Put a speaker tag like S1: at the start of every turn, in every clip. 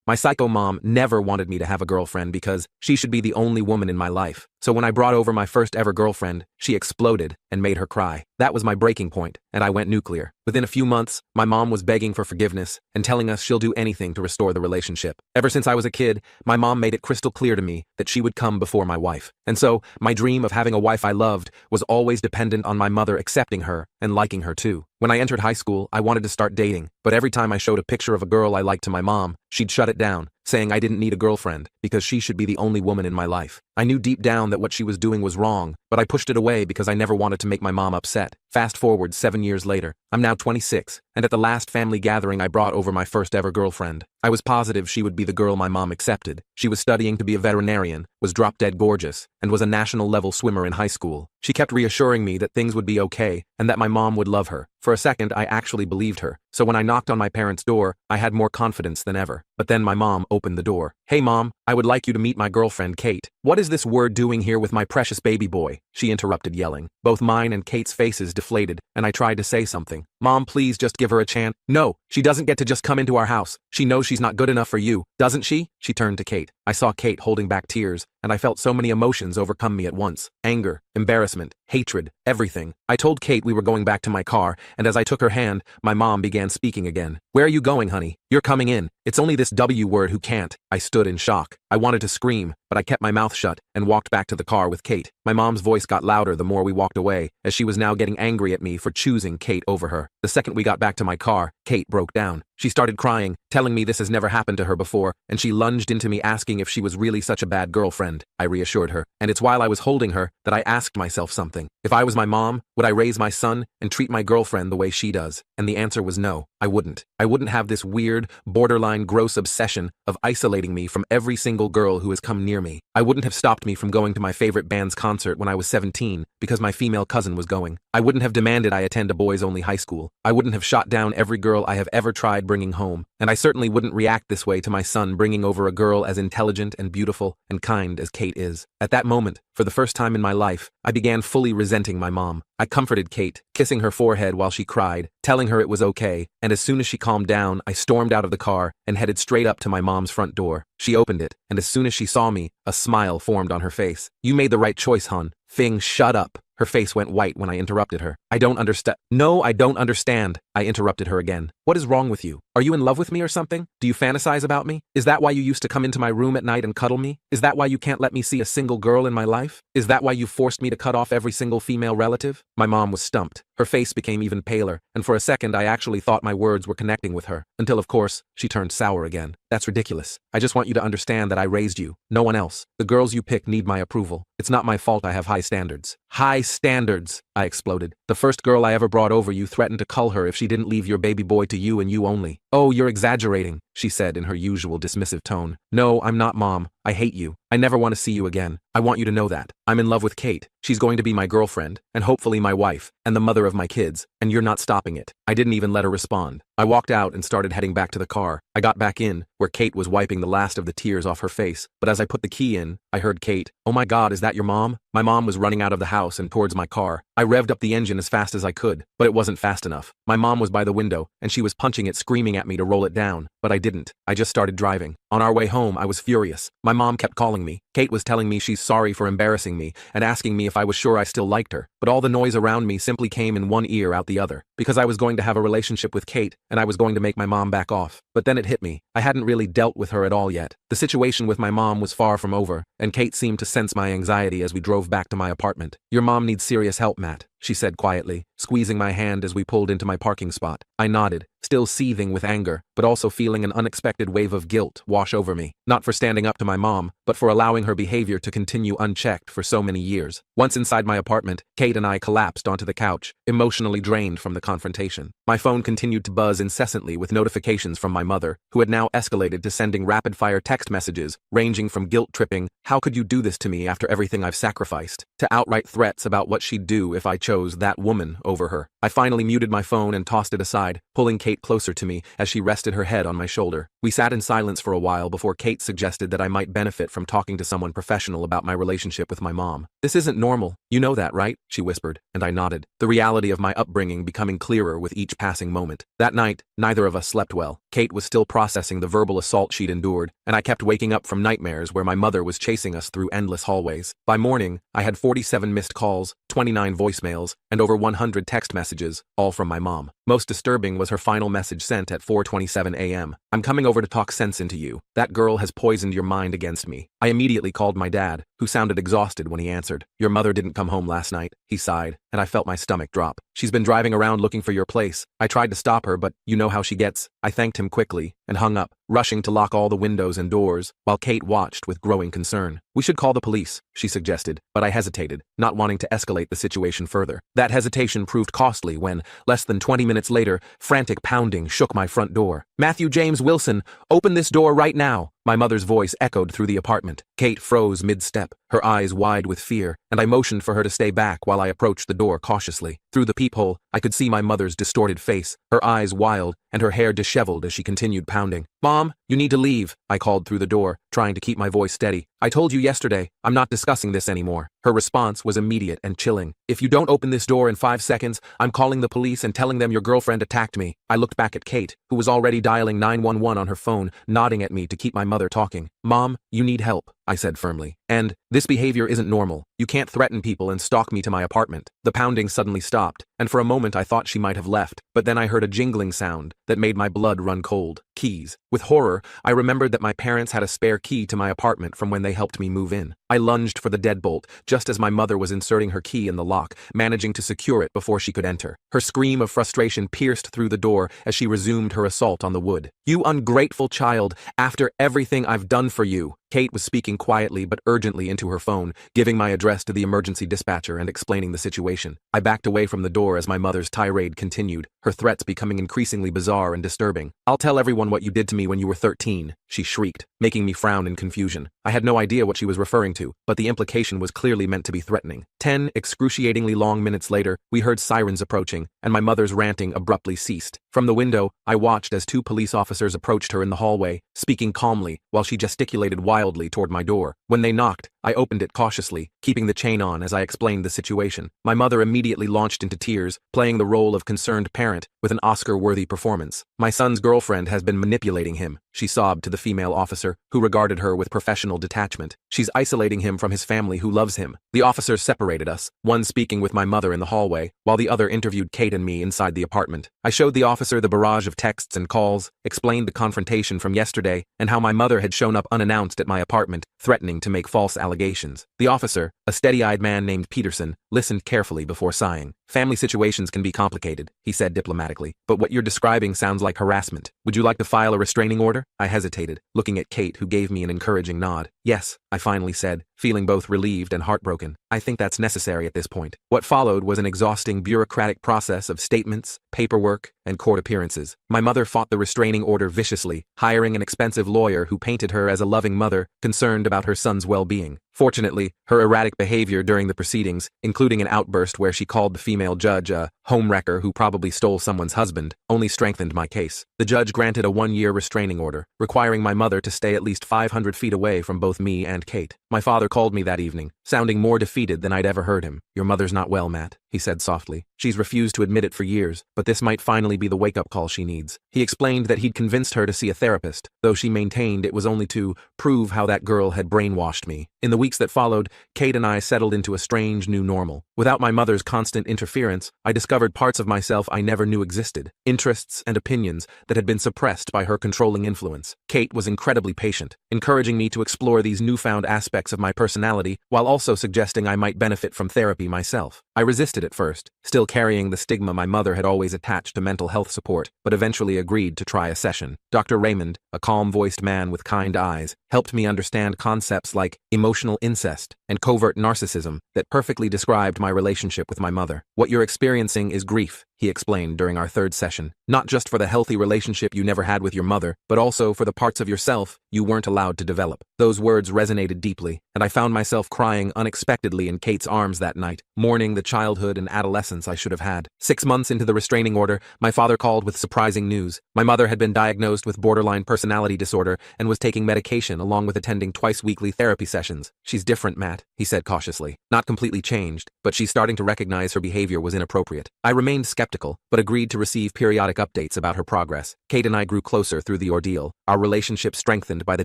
S1: My psycho mom never wanted me to have a girlfriend because she should be the only woman in my life. So when I brought over my first ever girlfriend, she exploded and made her cry. That was my breaking point, and I went nuclear. Within a few months, my mom was begging for forgiveness and telling us she'll do anything to restore the relationship. Ever since I was a kid, my mom made it crystal clear to me that she would come before my wife. And so, my dream of having a wife I loved was always dependent on my mother accepting her and liking her too. When I entered high school, I wanted to start dating, but every time I showed a picture of a girl I liked to my mom, she'd shut it down, saying I didn't need a girlfriend because she should be the only woman in my life. I knew deep down that what she was doing was wrong, but I pushed it away because I never wanted to make my mom upset. Fast forward 7 years later, I'm now 26, and at the last family gathering I brought over my first ever girlfriend. I was positive she would be the girl my mom accepted. She was studying to be a veterinarian, was drop-dead gorgeous, and was a national-level swimmer in high school. She kept reassuring me that things would be okay and that my mom would love her. For a second, I actually believed her, so when I knocked on my parents' door, I had more confidence than ever. But then my mom opened the door. "Hey mom, I would like you to meet my girlfriend Kate." "What is this word doing here with my precious baby boy?" she interrupted, yelling. Both mine and Kate's faces deflated, and I tried to say something. "Mom, please just give her a chance." "No, she doesn't get to just come into our house. She knows she's not good enough for you, doesn't she?" She turned to Kate. I saw Kate holding back tears, and I felt so many emotions overcome me at once. Anger, embarrassment, hatred, everything. I told Kate we were going back to my car, and as I took her hand, my mom began speaking again. "Where are you going, honey? You're coming in. It's only this W word who can't." I stood in shock. I wanted to scream, but I kept my mouth shut and walked back to the car with Kate. My mom's voice got louder the more we walked away, as she was now getting angry at me for choosing Kate over her. The second we got back to my car, Kate broke down. She started crying, telling me this has never happened to her before, and she lunged into me asking if she was really such a bad girlfriend. I reassured her, and it's while I was holding her that I asked myself something. If I was my mom, would I raise my son and treat my girlfriend the way she does? And the answer was no, I wouldn't. I wouldn't have this weird, borderline gross obsession of isolating me from every single girl who has come near me. I wouldn't have stopped me from going to my favorite band's concert when I was 17 because my female cousin was going. I wouldn't have demanded I attend a boys-only high school. I wouldn't have shot down every girl I have ever tried bringing home. And I certainly wouldn't react this way to my son bringing over a girl as intelligent and beautiful and kind as Kate is. At that moment, for the first time in my life, I began fully resenting my mom. I comforted Kate, kissing her forehead while she cried, telling her it was okay, and as soon as she calmed down, I stormed out of the car and headed straight up to my mom's front door. She opened it, and as soon as she saw me, a smile formed on her face. "You made the right choice, hon." "Fing, shut up." Her face went white when I interrupted her. "I don't understand." "No, I don't understand," I interrupted her again. "What is wrong with you? Are you in love with me or something? Do you fantasize about me? Is that why you used to come into my room at night and cuddle me? Is that why you can't let me see a single girl in my life? Is that why you forced me to cut off every single female relative?" My mom was stumped. Her face became even paler, and for a second I actually thought my words were connecting with her, until of course, she turned sour again. "That's ridiculous. I just want you to understand that I raised you, no one else. The girls you pick need my approval. It's not my fault I have high standards." "High standards," I exploded. "The first girl I ever brought over, you threatened to cull her if she didn't leave your baby boy to you and you only." "Oh, you're exaggerating," she said in her usual dismissive tone. "No, I'm not, Mom. I hate you. I never want to see you again. I want you to know that. I'm in love with Kate. She's going to be my girlfriend, and hopefully my wife, and the mother of my kids, and you're not stopping it." I didn't even let her respond. I walked out and started heading back to the car. I got back in, where Kate was wiping the last of the tears off her face, but as I put the key in, I heard Kate, "Oh my God, is that your mom?" My mom was running out of the house and towards my car. I revved up the engine as fast as I could, but it wasn't fast enough. My mom was by the window, and she was punching it, screaming at me to roll it down, but I didn't. I just started driving. On our way home, I was furious. My mom kept calling me. Kate was telling me she's sorry for embarrassing me and asking me if I was sure I still liked her, but all the noise around me simply came in one ear out the other, because I was going to have a relationship with Kate, and I was going to make my mom back off. But then it hit me. I hadn't really dealt with her at all yet. The situation with my mom was far from over, and Kate seemed to sense my anxiety as we drove back to my apartment. "Your mom needs serious help, Matt," she said quietly, squeezing my hand as we pulled into my parking spot. I nodded, still seething with anger, but also feeling an unexpected wave of guilt wash over me, not for standing up to my mom, but for allowing her behavior to continue unchecked for so many years. Once inside my apartment, Kate and I collapsed onto the couch, emotionally drained from the confrontation. My phone continued to buzz incessantly with notifications from my mother, who had now escalated to sending rapid-fire text messages, ranging from guilt-tripping, "How could you do this to me after everything I've sacrificed?" to outright threats about what she'd do if I chose that woman over her. I finally muted my phone and tossed it aside, pulling Kate closer to me as she rested her head on my shoulder. We sat in silence for a while before Kate suggested that I might benefit from talking to someone professional about my relationship with my mom. "This isn't normal. You know that, right?" she whispered, and I nodded, the reality of my upbringing becoming clearer with each passing moment. That night, neither of us slept well. Kate was still processing the verbal assault she'd endured, and I kept waking up from nightmares where my mother was chasing us through endless hallways. By morning, I had 47 missed calls, 29 voicemails, and over 100 text messages, all from my mom. Most disturbing was her final message sent at 4:27 a.m. "I'm coming over to talk sense into you. That girl has poisoned your mind against me." I immediately called my dad, who sounded exhausted when he answered. "Your mother didn't come home last night," he sighed, and I felt my stomach drop. "She's been driving around looking for your place. I tried to stop her, but you know how she gets." I thanked him quickly and hung up, rushing to lock all the windows and doors, while Kate watched with growing concern. "We should call the police," she suggested, but I hesitated, not wanting to escalate the situation further. That hesitation proved costly when, less than 20 minutes later, frantic pounding shook my front door. "Matthew James Wilson, open this door right now!" My mother's voice echoed through the apartment. Kate froze mid-step, her eyes wide with fear, and I motioned for her to stay back while I approached the door cautiously. Through the peephole, I could see my mother's distorted face, her eyes wild, and her hair disheveled as she continued pounding. "Mom, you need to leave," I called through the door, trying to keep my voice steady. "I told you yesterday, I'm not discussing this anymore." Her response was immediate and chilling. "If you don't open this door in 5 seconds, I'm calling the police and telling them your girlfriend attacked me." I looked back at Kate, who was already dialing 911 on her phone, nodding at me to keep my mother talking. "Mom, you need help," I said firmly. "And this behavior isn't normal. You can't threaten people and stalk me to my apartment." The pounding suddenly stopped, and for a moment I thought she might have left, but then I heard a jingling sound that made my blood run cold. Keys. With horror, I remembered that my parents had a spare key to my apartment from when they helped me move in. I lunged for the deadbolt, just as my mother was inserting her key in the lock, managing to secure it before she could enter. Her scream of frustration pierced through the door as she resumed her assault on the wood. "You ungrateful child, after everything I've done for you." Kate was speaking quietly but urgently into her phone, giving my address to the emergency dispatcher and explaining the situation. I backed away from the door as my mother's tirade continued, her threats becoming increasingly bizarre and disturbing. "I'll tell everyone what you did to me when you were 13, she shrieked, making me frown in confusion. I had no idea what she was referring to, but the implication was clearly meant to be threatening. 10 excruciatingly long minutes later, we heard sirens approaching, and my mother's ranting abruptly ceased. From the window, I watched as 2 police officers approached her in the hallway, speaking calmly, while she gesticulated wildly toward my door. When they knocked, I opened it cautiously, keeping the chain on as I explained the situation. My mother immediately launched into tears, playing the role of concerned parent with an Oscar-worthy performance. "My son's girlfriend has been manipulating him," she sobbed to the female officer, who regarded her with professional detachment. "She's isolating him from his family who loves him." The officers separated us, one speaking with my mother in the hallway, while the other interviewed Kate and me inside the apartment. I showed the officer the barrage of texts and calls, explained the confrontation from yesterday, and how my mother had shown up unannounced at my apartment, threatening to make false allegations. The officer, a steady-eyed man named Peterson, listened carefully before sighing. "Family situations can be complicated," he said diplomatically, "but what you're describing sounds like harassment. Would you like to file a restraining order?" I hesitated, looking at Kate, who gave me an encouraging nod. "Yes," I finally said, feeling both relieved and heartbroken. "I think that's necessary at this point." What followed was an exhausting bureaucratic process of statements, paperwork, and court appearances. My mother fought the restraining order viciously, hiring an expensive lawyer who painted her as a loving mother, concerned about her son's well-being. Fortunately, her erratic behavior during the proceedings, including an outburst where she called the female judge a homewrecker who probably stole someone's husband, only strengthened my case. The judge granted a 1-year restraining order, requiring my mother to stay at least 500 feet away from both me and Kate. My father called me that evening, sounding more defeated than I'd ever heard him. "Your mother's not well, Matt," he said softly. "She's refused to admit it for years, but this might finally be the wake-up call she needs." He explained that he'd convinced her to see a therapist, though she maintained it was only to prove how that girl had brainwashed me. In the weeks that followed, Kate and I settled into a strange new normal. Without my mother's constant interference, I discovered parts of myself I never knew existed, interests and opinions that had been suppressed by her controlling influence. Kate was incredibly patient, encouraging me to explore these newfound aspects of my personality while also suggesting I might benefit from therapy myself. I resisted at first, still carrying the stigma my mother had always attached to mental health support, but eventually agreed to try a session. Dr. Raymond, a calm-voiced man with kind eyes, helped me understand concepts like emotional incest and covert narcissism that perfectly described my relationship with my mother. "What you're experiencing is grief," he explained during our third session. Not just for the healthy relationship you never had with your mother, but also for the parts of yourself you weren't allowed to develop. Those words resonated deeply, and I found myself crying unexpectedly in Kate's arms that night, mourning the childhood and adolescence I should have had. 6 months into the restraining order, my father called with surprising news. My mother had been diagnosed with borderline personality disorder and was taking medication along with attending twice-weekly therapy sessions. "She's different, Matt," he said cautiously. "Not completely changed, but she's starting to recognize her behavior was inappropriate." I remained skeptical, but agreed to receive periodic updates about her progress. Kate and I grew closer through the ordeal, our relationship strengthened by the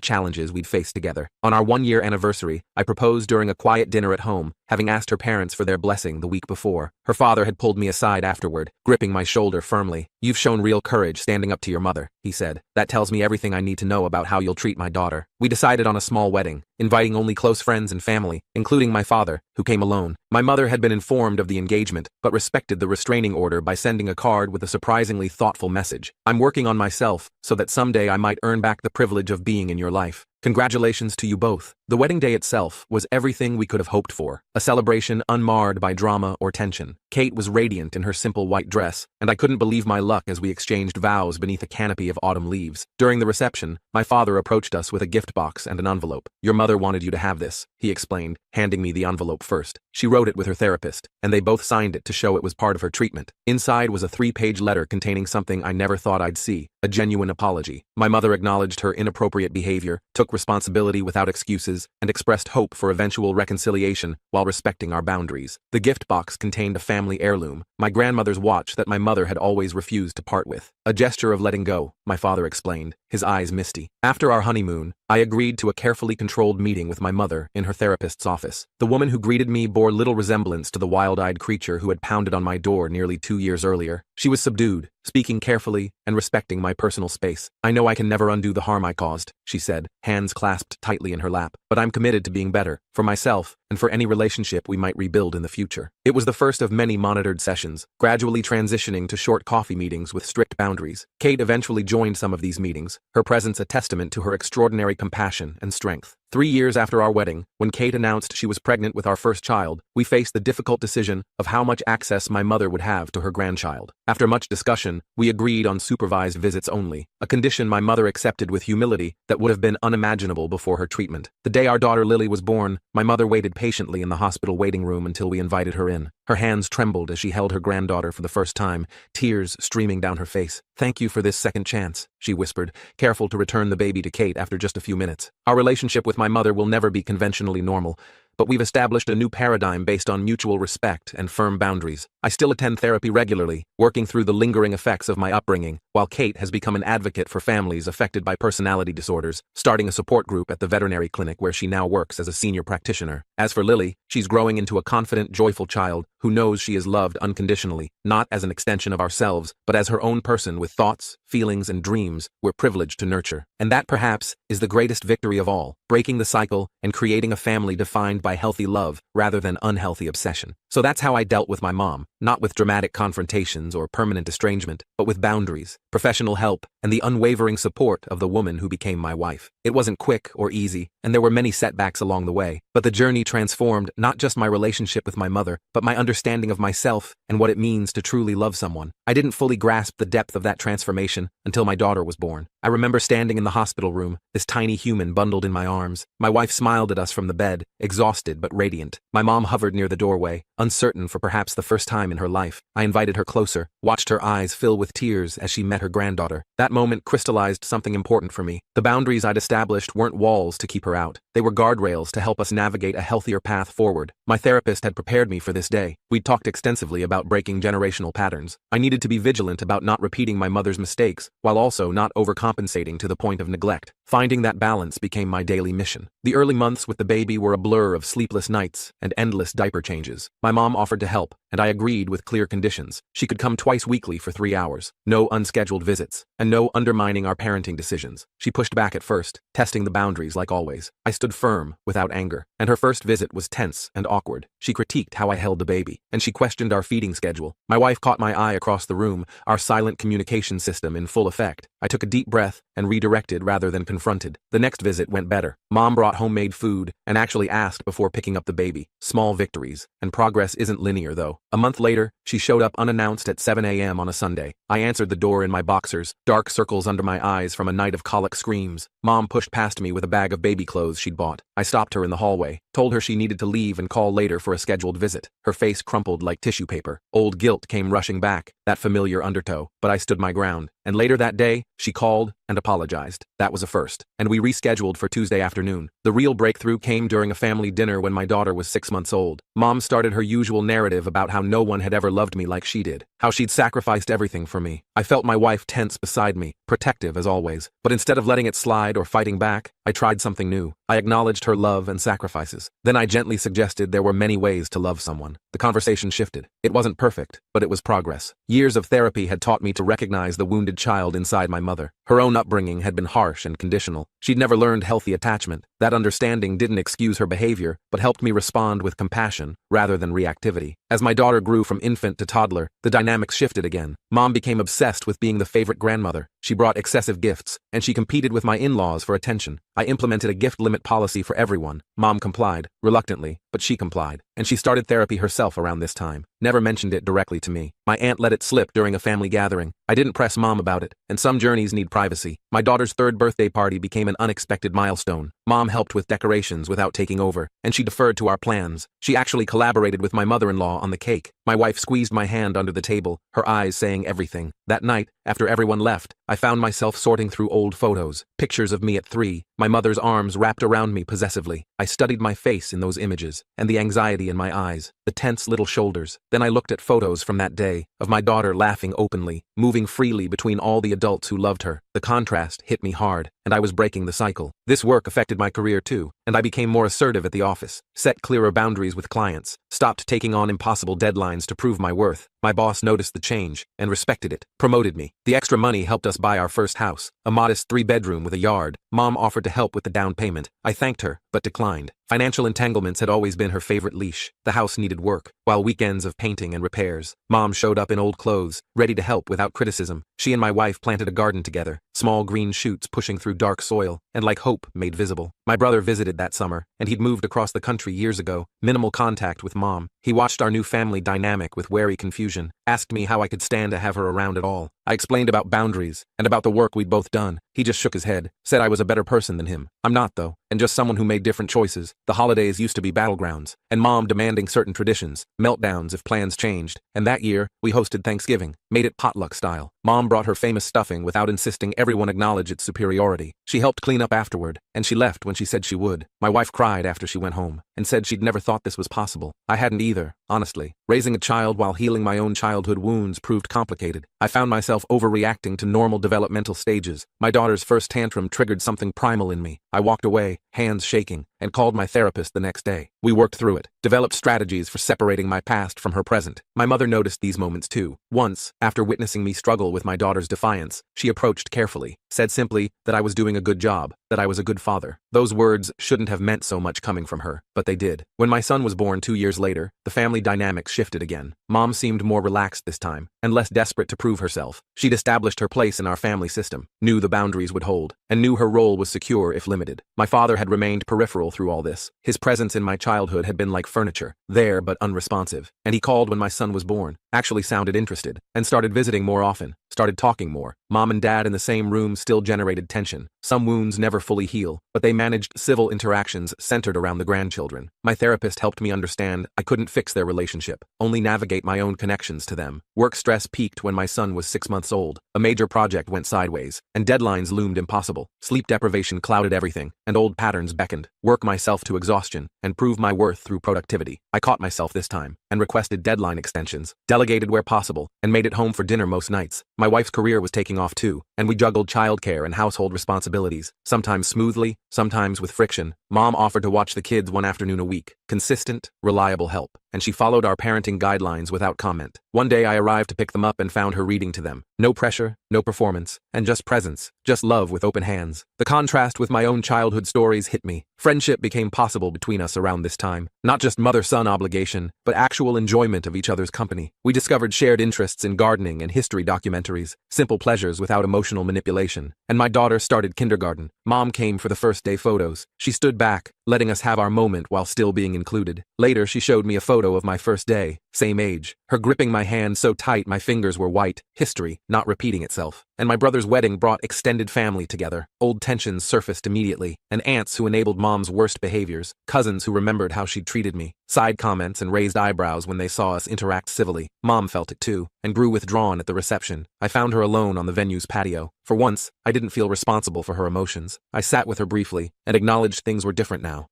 S1: challenges we'd faced together. On our 1-year anniversary, I proposed during a quiet dinner at home, having asked her parents for their blessing the week before. Her father had pulled me aside afterward, gripping my shoulder firmly. "You've shown real courage standing up to your mother," he said. "That tells me everything I need to know about how you'll treat my daughter." We decided on a small wedding, inviting only close friends and family, including my father, who came alone. My mother had been informed of the engagement, but respected the restraining order by sending a card with a surprisingly thoughtful message. "I'm working on myself so that someday I might earn back the privilege of being in your life. Congratulations to you both." The wedding day itself was everything we could have hoped for, a celebration unmarred by drama or tension. Kate was radiant in her simple white dress, and I couldn't believe my luck as we exchanged vows beneath a canopy of autumn leaves. During the reception, my father approached us with a gift box and an envelope. "Your mother wanted you to have this," he explained, handing me the envelope first. "She wrote it with her therapist, and they both signed it to show it was part of her treatment." Inside was a 3-page letter containing something I never thought I'd see, a genuine apology. My mother acknowledged her inappropriate behavior, took responsibility without excuses, and expressed hope for eventual reconciliation while respecting our boundaries. The gift box contained a family heirloom, my grandmother's watch that my mother had always refused to part with. "A gesture of letting go," my father explained, his eyes misty. After our honeymoon, I agreed to a carefully controlled meeting with my mother in her therapist's office. The woman who greeted me bore little resemblance to the wild-eyed creature who had pounded on my door nearly 2 years earlier. She was subdued, speaking carefully and respecting my personal space. "I know I can never undo the harm I caused," she said, hands clasped tightly in her lap, "but I'm committed to being better, for myself and for any relationship we might rebuild in the future." It was the first of many monitored sessions, gradually transitioning to short coffee meetings with strict boundaries. Kate eventually joined some of these meetings, her presence a testament to her extraordinary compassion and strength. 3 years after our wedding, when Kate announced she was pregnant with our first child, we faced the difficult decision of how much access my mother would have to her grandchild. After much discussion, we agreed on supervised visits only, a condition my mother accepted with humility that would have been unimaginable before her treatment. The day our daughter Lily was born, my mother waited patiently in the hospital waiting room until we invited her in. Her hands trembled as she held her granddaughter for the first time, tears streaming down her face. "Thank you for this second chance," she whispered, careful to return the baby to Kate after just a few minutes. Our relationship with my mother will never be conventionally normal, but we've established a new paradigm based on mutual respect and firm boundaries. I still attend therapy regularly, working through the lingering effects of my upbringing, while Kate has become an advocate for families affected by personality disorders, starting a support group at the veterinary clinic where she now works as a senior practitioner. As for Lily, she's growing into a confident, joyful child who knows she is loved unconditionally, not as an extension of ourselves, but as her own person with thoughts, feelings, and dreams we're privileged to nurture. And that, perhaps, is the greatest victory of all, breaking the cycle and creating a family defined by healthy love rather than unhealthy obsession. So that's how I dealt with my mom, not with dramatic confrontations or permanent estrangement, but with boundaries, professional help, and the unwavering support of the woman who became my wife. It wasn't quick or easy, and there were many setbacks along the way, but the journey transformed not just my relationship with my mother, but my understanding of myself and what it means to truly love someone. I didn't fully grasp the depth of that transformation until my daughter was born. I remember standing in the hospital room, this tiny human bundled in my arms. My wife smiled at us from the bed, exhausted but radiant. My mom hovered near the doorway, uncertain for perhaps the first time in her life. I invited her closer, watched her eyes fill with tears as she met her granddaughter. That moment crystallized something important for me. The boundaries I'd established weren't walls to keep her out. They were guardrails to help us navigate a healthier path forward. My therapist had prepared me for this day. We'd talked extensively about breaking generational patterns. I needed to be vigilant about not repeating my mother's mistakes, while also not overcompensating to the point of neglect. Finding that balance became my daily mission. The early months with the baby were a blur of sleepless nights and endless diaper changes. My mom offered to help, and I agreed with clear conditions. She could come twice weekly for 3 hours, no unscheduled visits, and no undermining our parenting decisions. She pushed back at first, testing the boundaries like always. I stood firm, without anger, and her first visit was tense and awkward. She critiqued how I held the baby, and she questioned our feeding schedule. My wife caught my eye across the room, our silent communication system in full effect. I took a deep breath and redirected rather than confronted. The next visit went better. Mom brought homemade food and actually asked before picking up the baby. Small victories, and progress isn't linear though. A month later, she showed up unannounced at 7 a.m. on a Sunday. I answered the door in my boxers, dark circles under my eyes from a night of colic screams. Mom pushed past me with a bag of baby clothes she'd bought. I stopped her in the hallway, told her she needed to leave and call later for a scheduled visit. Her face crumpled like tissue paper. Old guilt came rushing back, that familiar undertow, but I stood my ground. And later that day, she called and apologized. That was a first. And we rescheduled for Tuesday afternoon. The real breakthrough came during a family dinner when my daughter was 6 months old. Mom started her usual narrative about how no one had ever loved me like she did, how she'd sacrificed everything for me. I felt my wife tense beside me, protective as always. But instead of letting it slide or fighting back, I tried something new. I acknowledged her love and sacrifices. Then I gently suggested there were many ways to love someone. The conversation shifted. It wasn't perfect, but it was progress. Years of therapy had taught me to recognize the wounded child inside my mother. Her own upbringing had been harsh and conditional. She'd never learned healthy attachment. That understanding didn't excuse her behavior, but helped me respond with compassion rather than reactivity. As my daughter grew from infant to toddler, the dynamics shifted again. Mom became obsessed with being the favorite grandmother. She brought excessive gifts, and she competed with my in-laws for attention. I implemented a gift limit policy for everyone. Mom complied, reluctantly, but she complied. And she started therapy herself around this time. Never mentioned it directly to me. My aunt let it slip during a family gathering. I didn't press Mom about it, and some journeys need privacy. My daughter's third birthday party became an unexpected milestone. Mom helped with decorations without taking over, and she deferred to our plans. She actually collaborated with my mother-in-law on the cake. My wife squeezed my hand under the table, her eyes saying everything. That night, after everyone left, I found myself sorting through old photos, pictures of me at 3, my mother's arms wrapped around me possessively. I studied my face in those images, and the anxiety in my eyes, the tense little shoulders. Then I looked at photos from that day, of my daughter laughing openly, moving freely between all the adults who loved her. The contrast hit me hard, and I was breaking the cycle. This work affected my career too, and I became more assertive at the office, set clearer boundaries with clients, stopped taking on impossible deadlines to prove my worth. My boss noticed the change and respected it, promoted me. The extra money helped us buy our first house, a modest 3-bedroom with a yard. Mom offered to help with the down payment. I thanked her, but declined. Financial entanglements had always been her favorite leash. The house needed work, while weekends of painting and repairs. Mom showed up in old clothes, ready to help without criticism. She and my wife planted a garden together, small green shoots pushing through dark soil, and like hope made visible. My brother visited that summer, and he'd moved across the country years ago, minimal contact with Mom. He watched our new family dynamic with wary confusion, asked me how I could stand to have her around at all. I explained about boundaries, and about the work we'd both done. He just shook his head, said I was a better person than him. I'm not though, and just someone who made different choices. The holidays used to be battlegrounds, and Mom demanding certain traditions, meltdowns if plans changed. And that year, we hosted Thanksgiving, made it potluck style. Mom brought her famous stuffing without insisting everyone acknowledge its superiority. She helped clean up afterward, and she left when she said she would. My wife cried after she went home, and said she'd never thought this was possible. I hadn't either, honestly. Raising a child while healing my own childhood wounds proved complicated. I found myself overreacting to normal developmental stages. My daughter's first tantrum triggered something primal in me. I walked away, hands shaking, and called my therapist the next day. We worked through it, developed strategies for separating my past from her present. My mother noticed these moments too. Once, after witnessing me struggle with my daughter's defiance, she approached carefully, said simply that I was doing a good job, that I was a good father. Those words shouldn't have meant so much coming from her, but they did. When my son was born 2 years later, the family dynamics shifted again. Mom seemed more relaxed this time, and less desperate to prove herself. She'd established her place in our family system, knew the boundaries would hold, and knew her role was secure if limited. My father had remained peripheral through all this. His presence in my childhood had been like furniture, there but unresponsive, and he called when my son was born, actually sounded interested, and started visiting more often, started talking more. Mom and Dad in the same room still generated tension. Some wounds never fully heal, but they managed civil interactions centered around the grandchildren. My therapist helped me understand I couldn't fix their relationship, only navigate my own connections to them. Work stress peaked when my son was 6 months old. A major project went sideways, and deadlines loomed impossible. Sleep deprivation clouded everything, and old patterns beckoned. Work myself to exhaustion, and prove my worth through productivity. I caught myself this time, and requested deadline extensions, delegated where possible, and made it home for dinner most nights. My wife's career was taking off too, and we juggled childcare and household responsibilities, sometimes smoothly, sometimes with friction. Mom offered to watch the kids one afternoon a week. Consistent, reliable help, and she followed our parenting guidelines without comment. One day I arrived to pick them up and found her reading to them. No pressure, no performance, and just presence, just love with open hands. The contrast with my own childhood stories hit me. Friendship became possible between us around this time. Not just mother-son obligation, but actual enjoyment of each other's company. We discovered shared interests in gardening and history documentaries, simple pleasures without emotional manipulation. And my daughter started kindergarten. Mom came for the first day photos. She stood back back, letting us have our moment while still being included. Later, she showed me a photo of my first day, same age, her gripping my hand so tight my fingers were white, history not repeating itself. And my brother's wedding brought extended family together. Old tensions surfaced immediately, and aunts who enabled mom's worst behaviors, cousins who remembered how she'd treated me, side comments and raised eyebrows when they saw us interact civilly. Mom felt it too, and grew withdrawn at the reception. I found her alone on the venue's patio. For once, I didn't feel responsible for her emotions. I sat with her briefly, and acknowledged things were different now.